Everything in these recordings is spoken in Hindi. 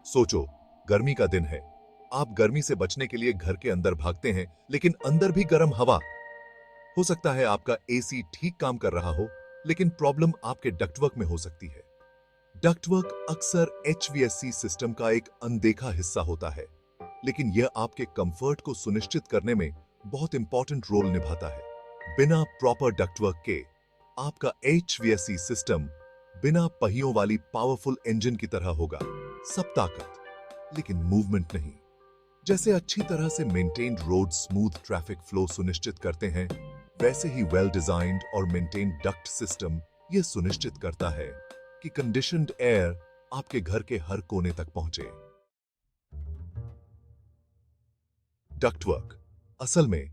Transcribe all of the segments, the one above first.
सोचो, गर्मी का दिन है। आप गर्मी से बचने के लिए घर के अंदर भागते हैं, लेकिन अंदर भी गर्म हवा। हो सकता है आपका एसी ठीक काम कर रहा हो, लेकिन प्रॉब्लम आपके डक्टवर्क में हो सकती है। डक्टवर्क अक्सर एचवीएसी सिस्टम का एक अनदेखा हिस्सा होता है, लेकिन यह आपके कंफर्ट को सुनिश्चित करने में बहुत इंपॉर्टेंट रोल निभाता है। बिना प्रॉपर डक्टवर्क के आपका एचवीएसी सिस्टम बिना पहियों वाली पावरफुल इंजन की तरह होगा। सब ताकत, लेकिन मूवमेंट नहीं। जैसे अच्छी तरह से maintained road smooth traffic flow सुनिश्चित करते हैं, वैसे ही वेल डिजाइन्ड और मेंटेन्ड डक्ट सिस्टम यह सुनिश्चित करता है कि कंडीशन्ड एयर आपके घर के हर कोने तक पहुंचे। डक्टवर्क असल में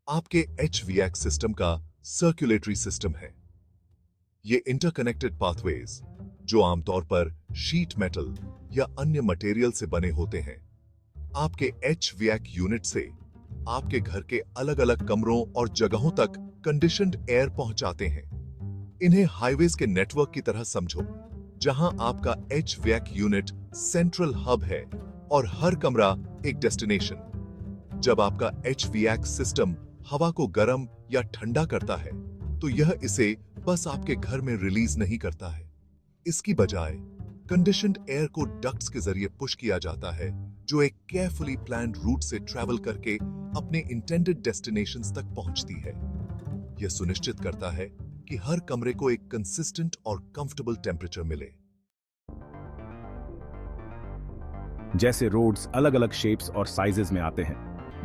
आपके एचवीएक्स सिस्टम का सर्कुलेटरी सिस्टम है। ये इंटरकनेक्टेड पाथवेज, जो आमतौर पर शीट मेटल या अन्य मटेरियल से बने होते हैं, आपके एचवीएक यूनिट से आपके घर के अलग अलग कमरों और जगहों तक कंडीशन्ड एयर पहुंचाते हैं। इन्हें हाईवेज के नेटवर्क की तरह समझो, जहां आपका एचवीएक यूनिट सेंट्रल हब है और हर कमरा एक डेस्टिनेशन। जब आपका एचवीएक सिस्टम हवा को गर्म या ठंडा करता है, तो यह इसे बस आपके घर में रिलीज नहीं करता है। इसकी बजाय कंडीशन्ड एयर को डक्ट्स के जरिए पुश किया जाता है, जो एक केयरफुली प्लान्ड रूट से ट्रैवल करके अपने इंटेंडेड डेस्टिनेशंस तक पहुंचती है। यह सुनिश्चित करता है कि हर कमरे को एक कंसिस्टेंट और कंफर्टेबल टेम्परेचर मिले। जैसे रोड्स अलग अलग शेप्स और साइजेस में आते हैं,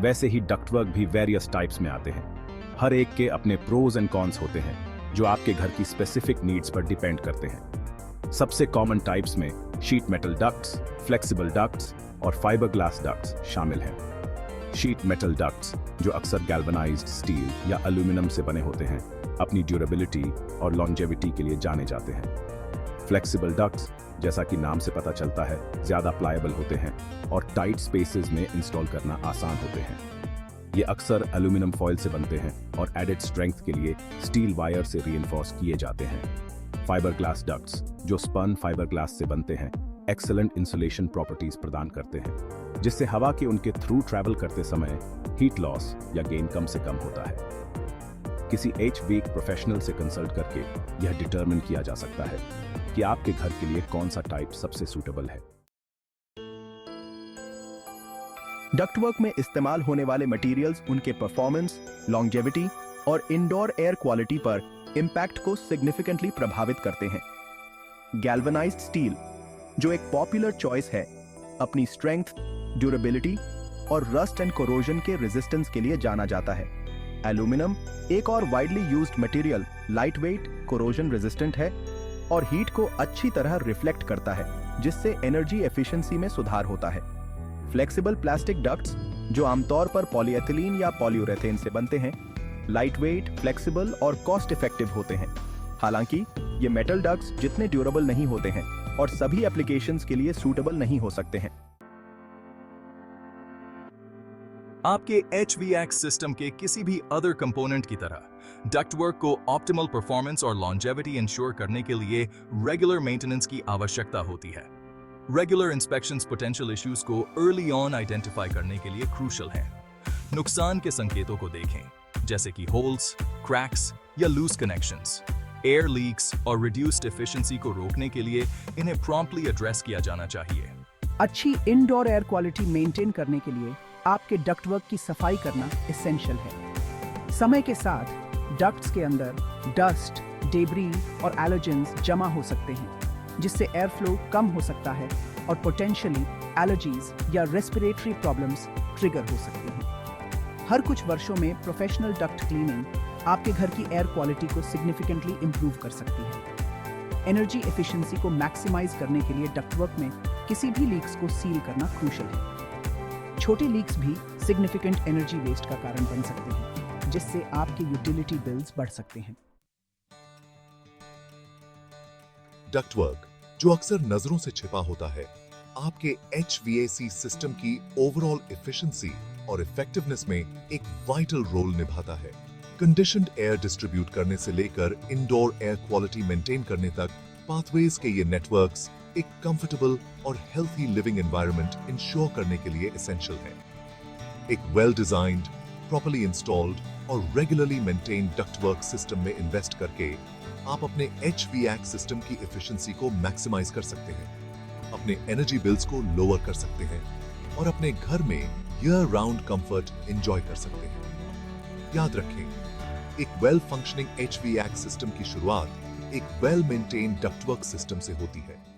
वैसे ही डक्टवर्क भी वेरियस टाइप्स में आते हैं। हर एक के अपने प्रोज एंड कॉन्स होते हैं, जो आपके घर की स्पेसिफिक नीड्स पर डिपेंड करते हैं। सबसे कॉमन टाइप्स में sheet metal ducts, flexible ducts और फाइबर ग्लास डक्ट्स शामिल हैं। शीट मेटल डक्ट्स, जो अक्सर गैल्वनाइज्ड स्टील या एल्यूमिनियम से बने होते हैं, अपनी ड्यूरेबिलिटी और लॉन्जेविटी के लिए जाने जाते हैं। फ्लेक्सिबल डक्ट्स, जैसा कि नाम से पता चलता है, ज्यादा प्लायबल होते हैं और टाइट स्पेसेस में इंस्टॉल करना आसान होते हैं। ये अक्सर एल्यूमिनियम फॉइल से बनते हैं और एडेड स्ट्रेंथ के लिए स्टील वायर से रीइंफोर्स किए जाते हैं। फाइबर ग्लास डक्ट्स, जो स्पन फाइबर ग्लास से बनते हैं, एक्सीलेंट इंसुलेशन प्रॉपर्टीज प्रदान करते हैं, जिससे हवा के उनके थ्रू ट्रैवल करते समय हीट लॉस या गेन कम से कम होता है। किसी एचवीएक प्रोफेशनल से कंसल्ट करके यह डिटरमिन किया जा सकता है कि आपके घर के लिए कौन सा टाइप सबसे सूटेबल है। डक्टवर्क में इस्तेमाल होने वाले मटेरियल्स उनके परफॉर्मेंस, लॉन्जेविटी और इंडोर एयर क्वालिटी पर इंपैक्ट को सिग्निफिकेंटली प्रभावित करते हैं। गैल्वनाइज्ड स्टील, जो एक पॉपुलर चॉइस है, अपनी स्ट्रेंथ, ड्यूरेबिलिटी और रस्ट एंड कोरोजन के रेजिस्टेंस के लिए जाना जाता है। एल्यूमिनियम, एक और widely used material, light weight, corrosion resistant है और हीट को अच्छी तरह रिफ्लेक्ट करता है, जिससे एनर्जी एफिशिएंसी में सुधार होता है। फ्लेक्सिबल प्लास्टिक डक्ट्स, जो आमतौर पर पॉलीएथिलीन या पॉलीयूरेथेन से बनते हैं, लाइट वेट, फ्लेक्सिबल और कॉस्ट इफेक्टिव होते हैं। हालांकि ये मेटल डक्ट्स जितने ड्यूरेबल नहीं होते हैं और सभी एप्लीकेशंस के लिए सूटेबल नहीं हो सकते हैं। आपके HVAC सिस्टम के किसी भी अदर कंपोनेंट की तरह डक्टवर्क को ऑप्टिमल परफॉर्मेंस और लॉन्जेविटी इंश्योर करने के लिए रेगुलर मेंटेनेंस की आवश्यकता होती है। रेगुलर इंस्पेक्शंस पोटेंशियल इश्यूज को अर्ली ऑन आइडेंटिफाई करने के लिए क्रूशल हैं। नुकसान के संकेतों को देखें, जैसे कि होल्स, क्रैक्स या लूज कनेक्शंस। एयर लीक्स और रिड्यूस्ड एफिशिएंसी को रोकने के लिए इन्हें प्रॉम्प्टली एड्रेस किया जाना चाहिए। अच्छी इंडोर एयर क्वालिटी मेंटेन करने के लिए आपके डक्टवर्क की सफाई करना एसेंशियल है। समय के साथ डक्ट्स के अंदर डस्ट, डेब्री और एलर्जेंस जमा हो सकते हैं, जिससे एयर फ्लो कम हो सकता है और पोटेंशियली एलर्जीज या रेस्पिरेटरी प्रॉब्लम्स ट्रिगर हो सकती हैं। हर कुछ वर्षों में प्रोफेशनल डक्ट क्लीनिंग आपके घर की एयर क्वालिटी को सिग्निफिकेंटली इंप्रूव कर सकती है। एनर्जी एफिशिएंसी को मैक्सिमाइज करने के लिए डक्टवर्क में किसी भी लीक्स को सील करना क्रूशल है। छोटे लीक्स भी सिग्निफिकेंट एनर्जी वेस्ट का कारण बन सकते हैं, जिससे आपके यूटिलिटी बिल्स बढ़ सकते हैं। डक्टवर्क, जो अक्सर नजरों से छिपा होता है, आपके एचवीएसी सिस्टम की ओवरऑल एफिशिएंसी और इफेक्टिवनेस में एक वाइटल रोल निभाता है। कंडीशन्ड एयर डिस्ट्रीब्यूट करने से लेकर इंडोर एयर क्वालिटी मेंटेन करने तक पाथवेज के ये नेटवर्क्स एक कंफर्टेबल और हेल्थी लिविंग एनवायरनमेंट इंश्योर करने के लिए एसेंशियल है। एक वेल डिजाइन्ड, प्रॉपर्ली इंस्टॉल्ड और रेगुलरली मेंटेन्ड डक्टवर्क सिस्टम में इन्वेस्ट करके आप अपने HVAC सिस्टम की एफिशिएंसी को मैक्सिमाइज कर सकते हैं, अपने एनर्जी बिल्स को लोअर कर सकते हैं और अपने घर में ईयर राउंड कंफर्ट एंजॉय कर सकते हैं। याद रखें, एक वेल फंक्शनिंग HVAC सिस्टम की शुरुआत एक वेल मेंटेन्ड डक्टवर्क सिस्टम से होती है।